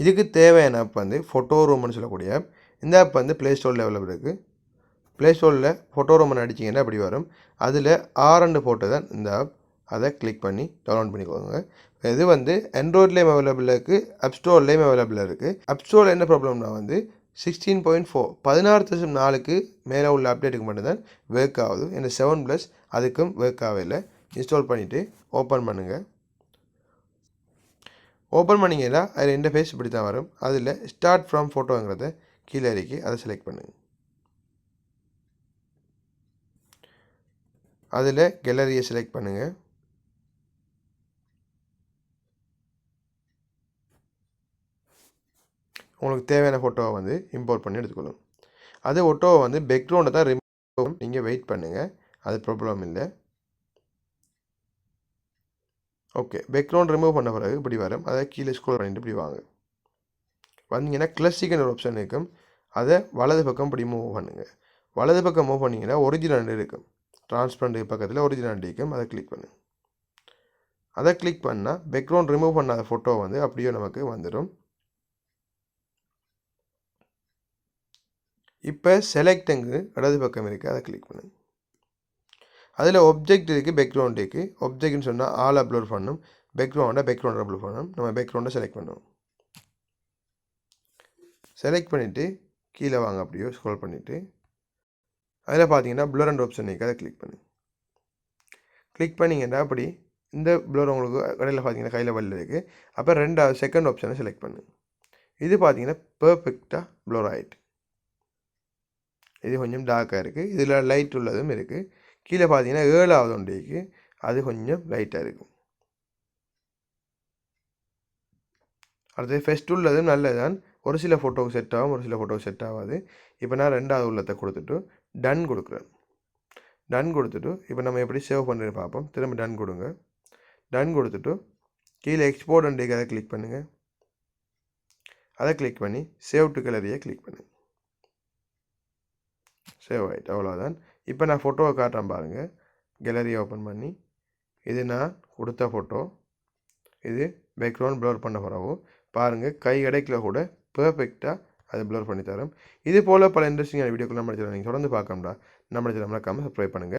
இதுக்கு தேவையான ஆப் வந்து ஃபோட்டோ ரூம்னு சொல்லக்கூடிய ஆப். இந்த ஆப் வந்து ப்ளே ஸ்டோரில் அவைலபிள் இருக்குது. ப்ளே ஸ்டோரில் ஃபோட்டோ ரூம்னு அடிச்சிங்கன்னா அப்படி வரும். அதில் ஆரண்டு ஃபோட்டோ தான் இந்த ஆப். அதை கிளிக் பண்ணி டவுன்லோட் பண்ணிக்கோங்க. இது வந்து ஆண்ட்ராய்ட்லேயும் அவைலபிள் இருக்குது, ஆப் ஸ்டோர்லேயும் அவைலபிள் இருக்குது. ஆப் ஸ்டோரில் என்ன ப்ராப்ளம்னா வந்து 16.4 16.4க்கு மேலே உள்ள அப்டேட்டுக்கு மட்டும்தான் ஒர்க் ஆகுது. இந்த 7+ அதுக்கும் ஒர்க் ஆகலை. இன்ஸ்டால் பண்ணிவிட்டு ஓப்பன் பண்ணுங்கள். ஓப்பன் பண்ணிங்கன்னா அதில் இன்டர்ஃபேஸ் இப்படி தான் வரும். அதில் ஸ்டார்ட் ஃப்ரம் ஃபோட்டோங்கிறத கீழே இறக்கி அதை செலக்ட் பண்ணுங்கள். அதில் கேலரியை செலக்ட் பண்ணுங்கள். உங்களுக்கு தேவையான ஃபோட்டோவை வந்து இம்போர்ட் பண்ணி எடுத்துக்கொள்ளும். அது ஃபோட்டோவை வந்து பேக்ரவுண்டை தான் ரிமூவ் நீங்கள் வெயிட் பண்ணுங்கள், அது ப்ராப்ளம் இல்லை. ஓகே, பேக்ரவுண்ட் ரிமூவ் பண்ண பிறகு இப்படி வரும். அதை கீழே ஸ்க்ரோல் பண்ணிட்டு இப்படி வாங்க. வந்தீங்கன்னா கிளாசிக்னு ஒரு ஆப்ஷன் இருக்கும். அதை வலது பக்கம் இப்படி மூவ் பண்ணுங்கள். வலது பக்கம் மூவ் பண்ணிங்கன்னா ஒரிஜினல் இருக்கும். டிரான்ஸ்பரண்ட் பக்கத்தில் ஒரிஜினல் இருக்கும். அதை கிளிக் பண்ணுங்கள். அதை கிளிக் பண்ணால் பேக்ரவுண்ட் ரிமூவ் பண்ணாத ஃபோட்டோ வந்து அப்படியே நமக்கு வந்துடும். இப்போ செலக்ட்டுங்கு இடது பக்கம் இருக்குது, அதை கிளிக் பண்ணுங்கள். அதில் ஒப்ஜெக்ட் இருக்குது, பேக்ரவுண்ட் இருக்குது. ஒப்ஜெக்ட்னு சொன்னால் ஆல் அப்லோட் பண்ணணும். பேக்ரவுண்ட் அப்லோட் பண்ணணும். நம்ம பேக்ரவுண்டை செலக்ட் பண்ணுவோம். செலக்ட் பண்ணிவிட்டு கீழே வாங்க, அப்படியோ ஸ்க்ரோல் பண்ணிவிட்டு அதில் பார்த்தீங்கன்னா ப்ளர் அண்ட் ஆப்ஷன் இருக்குது, அதை கிளிக் பண்ணுங்கள். கிளிக் பண்ணிங்கன்னா அப்படி இந்த ப்ளர் உங்களுக்கு கடையில் பார்த்தீங்கன்னா கையில் வழியில் இருக்குது. அப்போ ரெண்டாவது செகண்ட் ஆப்ஷனை செலக்ட் பண்ணுங்கள். இது பார்த்தீங்கன்னா பெர்ஃபெக்டாக ப்ளர் ஆகிட்டு. இது கொஞ்சம் டார்க்காக இருக்குது. இதில் லைட் உள்ளதும் இருக்குது. கீழே பார்த்தீங்கன்னா 7வது ஒன்று இருக்குது, அது கொஞ்சம் லைட்டாக இருக்கும். அடுத்தது ஃபெஸ்ட் உள்ளதும் நல்லதான். ஒரு சில ஃபோட்டோவுக்கு செட் ஆகும், ஒரு சில ஃபோட்டோவுக்கு செட் ஆகாது. இப்போ நான் 2வது உள்ளத்தை கொடுத்துட்டு டன் கொடுக்குறேன். டன் கொடுத்துட்டு இப்போ நம்ம எப்படி சேவ் பண்ணுறது பார்ப்போம். திரும்ப டன் கொடுங்க. டன் கொடுத்துட்டு கீழே எக்ஸ்போர்ட் அண்ட் அதை கிளிக் பண்ணுங்கள். அதை கிளிக் பண்ணி சேவ் டு கேலரியை கிளிக் பண்ணுங்கள். சேவ் ஆகிட்டு, அவ்வளோதான். இப்போ நான் ஃபோட்டோவை காட்டுறேன் பாருங்கள். கேலரியை ஓப்பன் பண்ணி இது நான் கொடுத்த ஃபோட்டோ. இது பேக்ரவுண்ட் ப்ளர் பண்ண பிறகு பாருங்கள், கை கிடைக்கல கூட பெர்ஃபெக்டாக அதை ப்ளர் பண்ணி தரோம். இது போல் பல இன்ட்ரெஸ்டிங்கான வீடியோக்கள் நம்ம சேனல் நீங்கள் தொடர்ந்து பார்க்கணும்டா நம்ம சேனல் மறக்காமல் சப்ஸ்கிரைப் பண்ணுங்கள்.